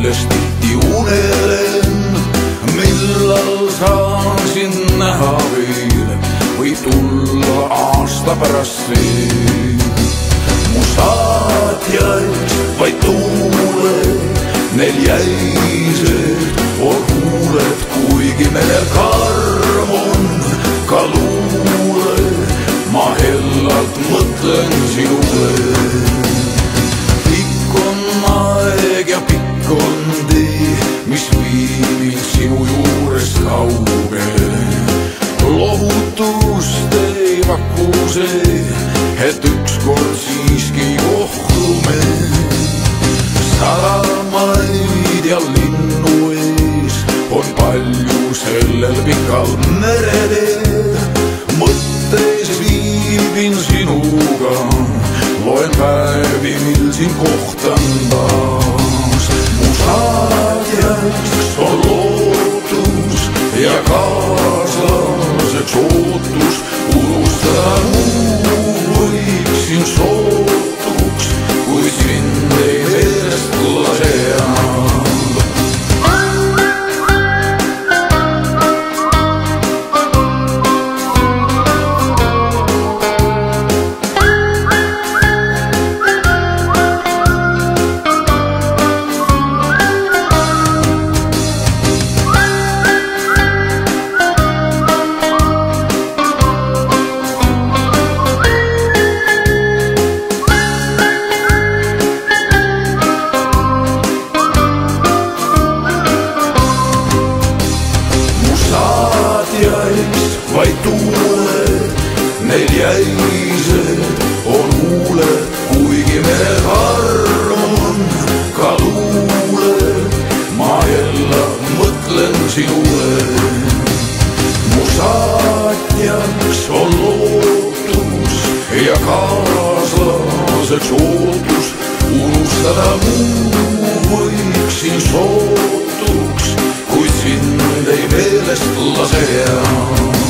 millest tihti unelen. Millal saan sind näha veel, võib tulla aasta pärast veel. Mu saatjaid vaid tuuled, neil jäised on huuled, kuigi merel karm on ka luuled. Ma hellalt mõtlen sinule. Pikk on aeg ja pikk on tee, mis viib mind sinu juurest kaugele. Lohutust ei paku see, et ükskord siiski kohtume. Sadamaid ja linnu ees on palju sellel pikal mereteel. Mõttes viibin sinuga, loen päevi, mil sind kohtan taas. Mu saatjaks on lootus ja kaaslaseks ootus. Unustada muu võiksin sootuks, kui sind ei meelest lase enam. Vaid tuuled, neil jäised on huuled, kuigi merel karm on ka luuled. Ma jälle mõtlen sinule. Mu saatjaks on lootus ja kaaslaseks ootus. Unustada muu võiksin sootuks, kuid sind ei meelest lase enam.